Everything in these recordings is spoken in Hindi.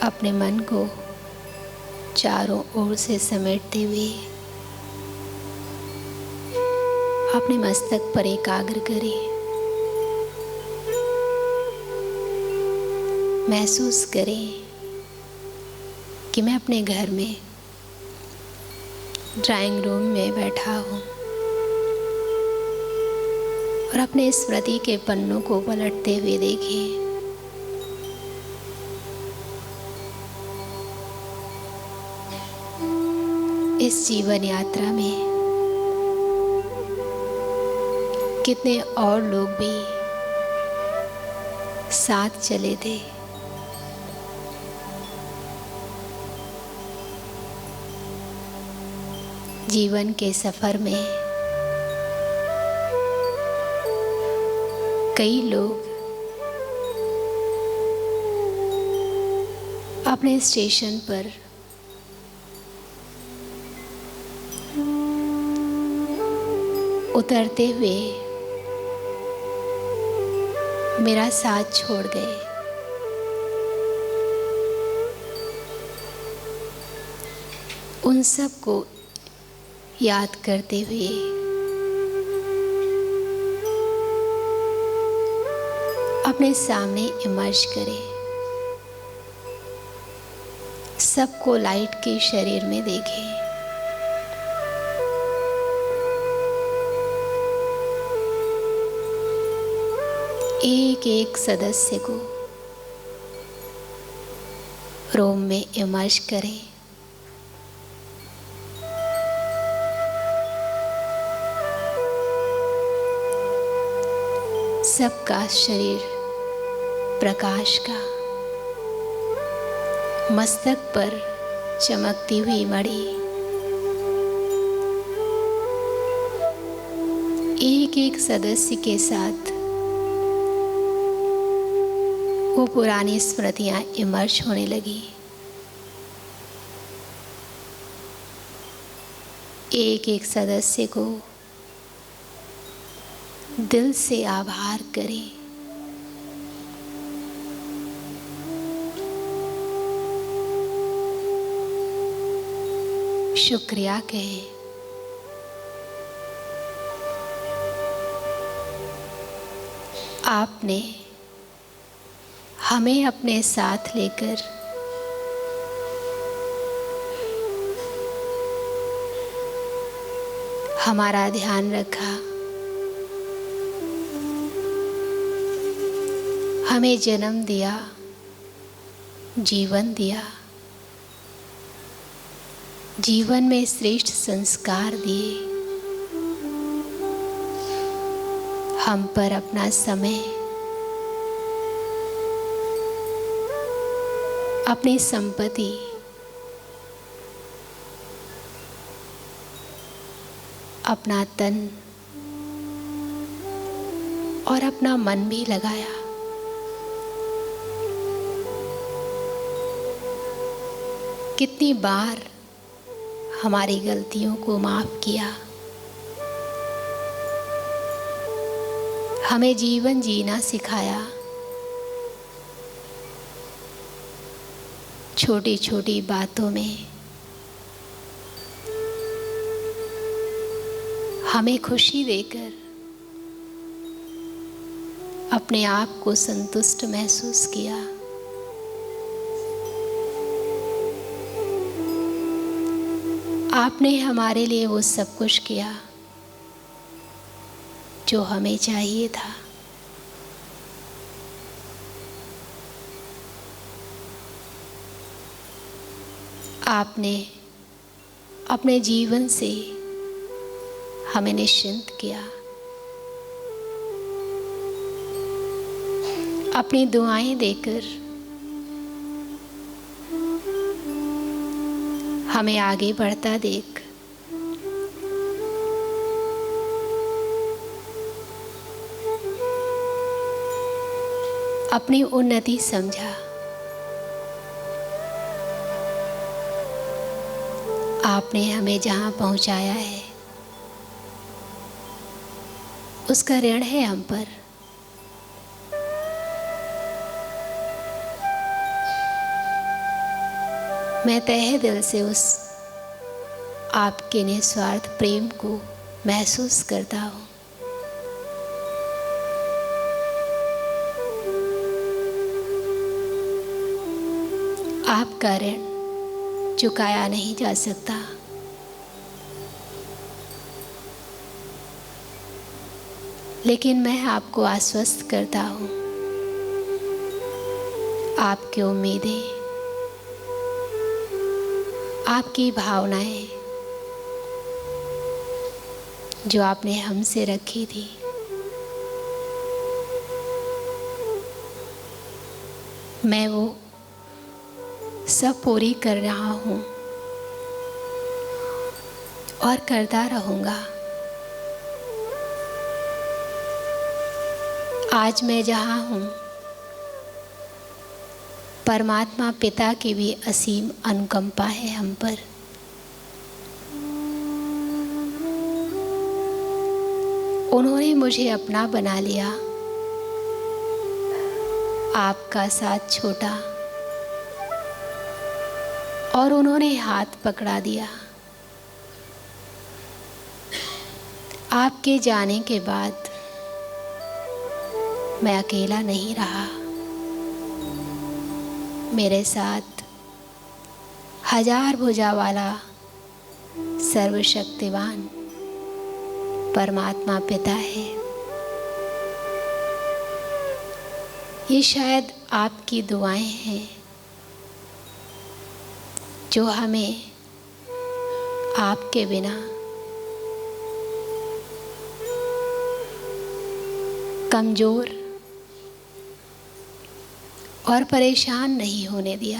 अपने मन को चारों ओर से समेटते हुए अपने मस्तक पर एकाग्र करें। महसूस करें कि मैं अपने घर में ड्राइंग रूम में बैठा हूँ और अपने स्मृति के पन्नों को पलटते हुए देखें। इस जीवन यात्रा में कितने और लोग भी साथ चले थे। जीवन के सफर में कई लोग अपने स्टेशन पर उतरते हुए मेरा साथ छोड़ गए। उन सब को याद करते हुए अपने सामने इमर्ज करें। सबको लाइट के शरीर में देखें। एक एक सदस्य को रोम में इमर्ज करें। सबका शरीर प्रकाश का, मस्तक पर चमकती हुई मणि, एक एक सदस्य के साथ वो पुरानी स्मृतियां इमर्ज होने लगी। एक एक सदस्य को दिल से आभार करें। शुक्रिया कहें। आपने हमें अपने साथ लेकर हमारा ध्यान रखा, हमें जन्म दिया, जीवन दिया, जीवन में श्रेष्ठ संस्कार दिए, हम पर अपना समय, अपनी संपत्ति, अपना तन और अपना मन भी लगाया। कितनी बार हमारी गलतियों को माफ किया। हमें जीवन जीना सिखाया। छोटी छोटी बातों में हमें खुशी देकर अपने आप को संतुष्ट महसूस किया। आपने हमारे लिए वो सब कुछ किया जो हमें चाहिए था। आपने अपने जीवन से हमें निश्चिंत किया। अपनी दुआएं देकर हमें आगे बढ़ता देख अपनी उन्नति समझा। आपने हमें जहां पहुंचाया है उसका ऋण है हम पर। मैं तहे दिल से उस आपके निस्वार्थ प्रेम को महसूस करता हूँ। आपका ऋण चुकाया नहीं जा सकता। लेकिन मैं आपको आश्वस्त करता हूँ, आपकी उम्मीदें, आपकी भावनाएं जो आपने हमसे रखी थी, मैं वो सब पूरी कर रहा हूँ और करता रहूँगा। आज मैं जहाँ हूँ, परमात्मा पिता की भी असीम अनुकंपा है हम पर। उन्होंने मुझे अपना बना लिया, आपका साथ छोटा, और उन्होंने हाथ पकड़ा दिया। आपके जाने के बाद मैं अकेला नहीं रहा। मेरे साथ हजार भुजा वाला सर्वशक्तिवान परमात्मा पिता है। ये शायद आपकी दुआएं हैं जो हमें आपके बिना कमज़ोर और परेशान नहीं होने दिया।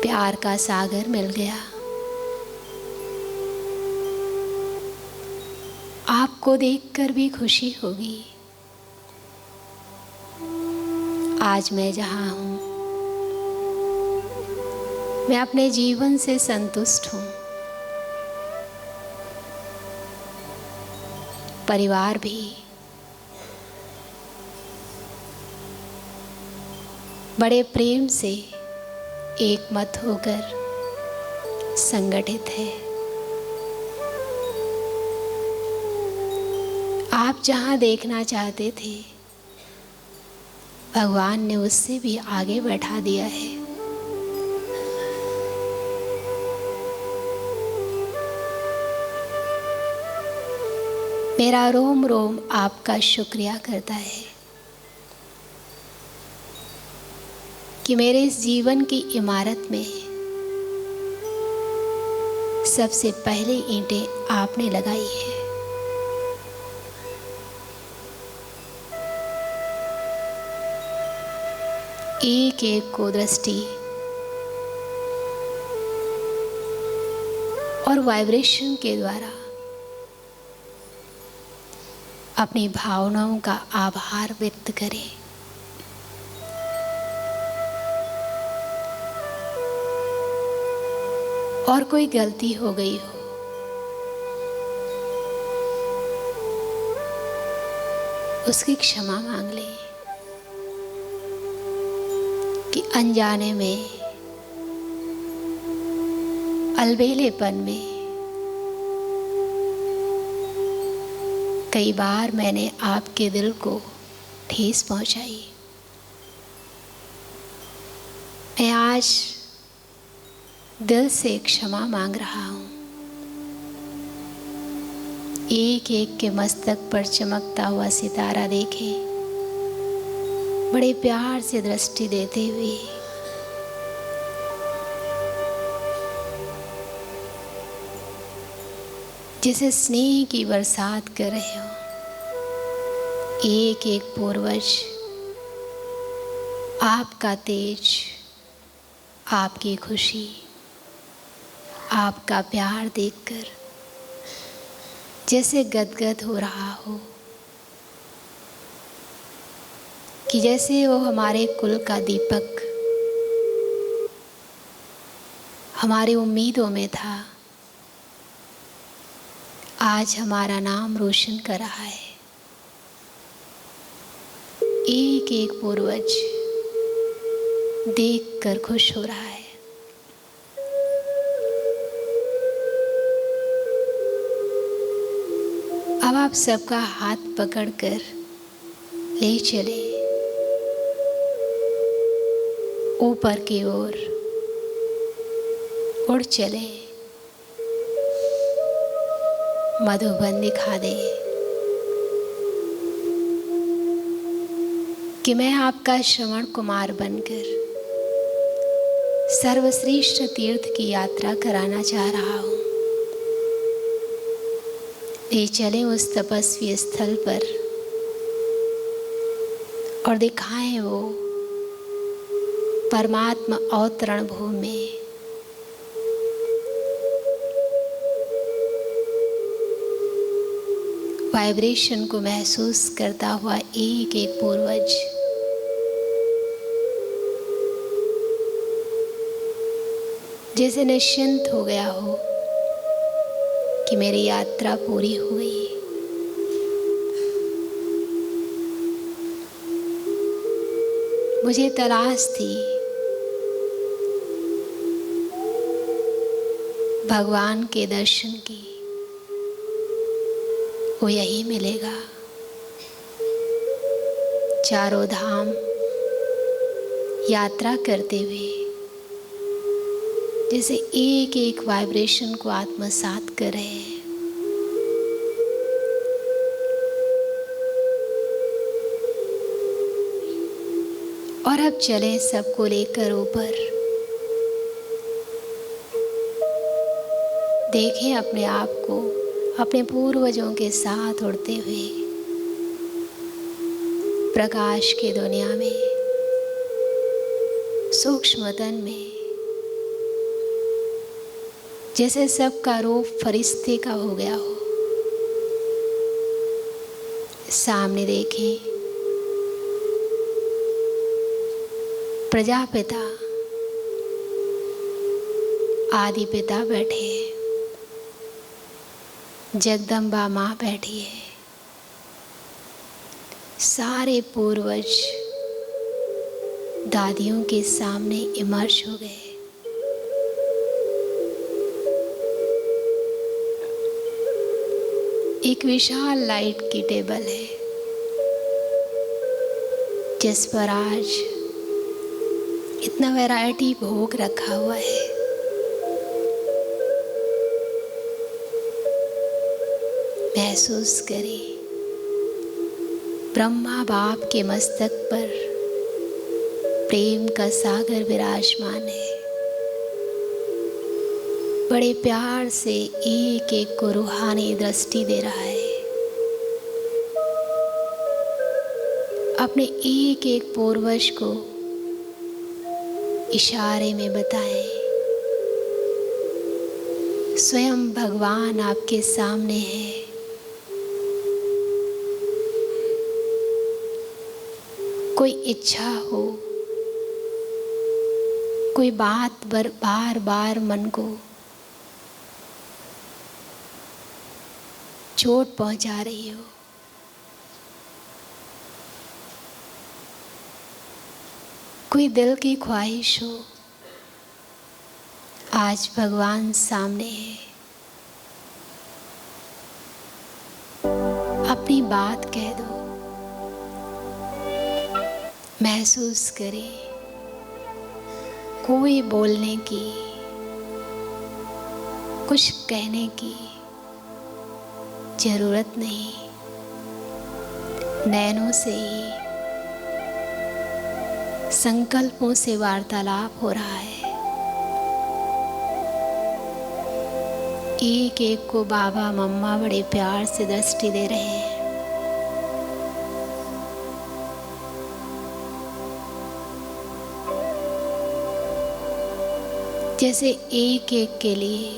प्यार का सागर मिल गया। आपको देखकर भी खुशी होगी। आज मैं जहाँ हूँ, मैं अपने जीवन से संतुष्ट हूँ। परिवार भी बड़े प्रेम से एक मत होकर संगठित है। आप जहाँ देखना चाहते थे, भगवान ने उससे भी आगे बैठा दिया है। मेरा रोम रोम आपका शुक्रिया करता है कि मेरे इस जीवन की इमारत में सबसे पहले ईंटें आपने लगाई है। एक एक को दृष्टि और वाइब्रेशन के द्वारा अपनी भावनाओं का आभार व्यक्त करें। और कोई गलती हो गई हो, उसकी क्षमा मांग ले कि अनजाने में, अलबेलेपन में कई बार मैंने आपके दिल को ठेस पहुंचाई। मैं आज दिल से क्षमा मांग रहा हूँ। एक एक के मस्तक पर चमकता हुआ सितारा देखे, बड़े प्यार से दृष्टि देते हुए जिसे स्नेह की बरसात कर रहे हो। एक एक पूर्वज आपका तेज, आपकी खुशी, आपका प्यार देखकर जैसे गदगद हो रहा हो, कि जैसे वो हमारे कुल का दीपक हमारी उम्मीदों में था, आज हमारा नाम रोशन कर रहा है। एक एक पूर्वज देखकर खुश हो रहा है। अब आप सबका हाथ पकड़कर ले चले ऊपर की ओर, उड़ चले, मधुबन दिखा दे कि मैं आपका श्रवण कुमार बनकर सर्वश्रेष्ठ तीर्थ की यात्रा कराना चाह रहा हूँ। ले चले उस तपस्वी स्थल पर और दिखाएं वो परमात्मा अवतरण भूमि। वाइब्रेशन को महसूस करता हुआ एक एक पूर्वज जैसे निश्चिंत हो गया हो कि मेरी यात्रा पूरी हुई। मुझे तलाश थी भगवान के दर्शन की, वो यही मिलेगा। चारों धाम यात्रा करते हुए जैसे एक एक वाइब्रेशन को आत्मसात कर रहे हैं। और अब चले सबको लेकर ऊपर, देखें अपने आप को अपने पूर्वजों के साथ उड़ते हुए प्रकाश की दुनिया में, सूक्ष्मतन में, जैसे सबका रूप फरिश्ते का हो गया हो। सामने देखें प्रजापिता आदि पिता बैठे हैं, जगदम्बा माँ बैठी है, सारे पूर्वज दादियों के सामने इमर्ज हो गए। एक विशाल लाइट की टेबल है जिस पर आज इतना वैरायटी भोग रखा हुआ है। महसूस करें ब्रह्मा बाप के मस्तक पर प्रेम का सागर विराजमान है। बड़े प्यार से एक एक को रूहानी दृष्टि दे रहा है। अपने एक एक पूर्वज को इशारे में बताएं, स्वयं भगवान आपके सामने है। कोई इच्छा हो, कोई बात बार बार मन को चोट पहुंचा रही हो, कोई दिल की ख्वाहिश हो, आज भगवान सामने है। अपनी बात कह दो। महसूस करें कोई बोलने की, कुछ कहने की जरूरत नहीं। नैनों से ही, संकल्पों से वार्तालाप हो रहा है। एक एक को बाबा मम्मा बड़े प्यार से दृष्टि दे रहे हैं। जैसे एक एक के लिए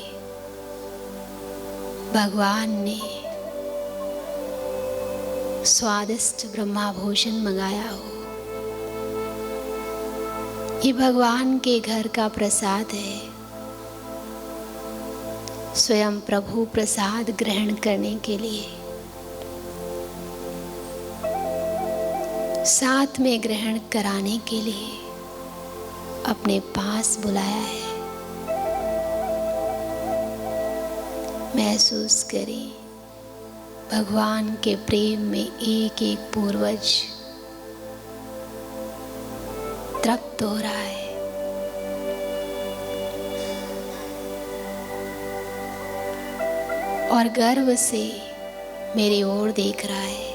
भगवान ने स्वादिष्ट ब्रह्मा भोजन मंगाया हो। ये भगवान के घर का प्रसाद है। स्वयं प्रभु प्रसाद ग्रहण करने के लिए साथ में ग्रहण कराने के लिए अपने पास बुलाया है। महसूस करें भगवान के प्रेम में एक एक पूर्वज तृप्त हो रहा है। और गर्व से मेरी ओर देख रहा है।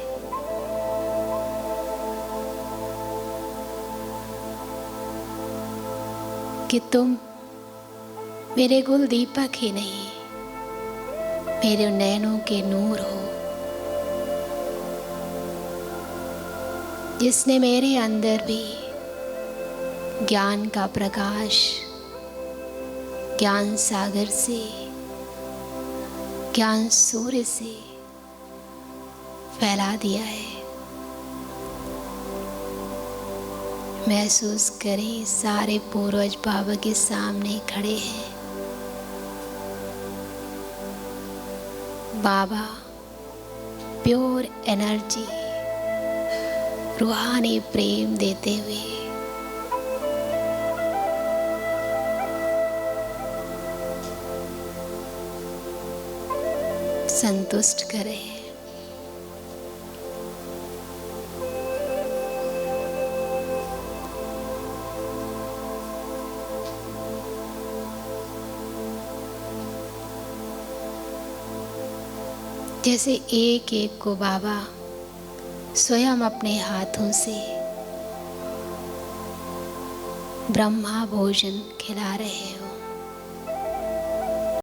कि तुम मेरे गुल दीपक ही नहीं, मेरे नैनों के नूर हो, जिसने मेरे अंदर भी ज्ञान का प्रकाश ज्ञान सागर से, ज्ञान सूर्य से फैला दिया है। महसूस करें सारे पूर्वज बाबा के सामने खड़े हैं। बाबा प्योर एनर्जी, रूहानी प्रेम देते हुए संतुष्ट करें। जैसे एक एक को बाबा स्वयं अपने हाथों से ब्रह्मा भोजन खिला रहे हो।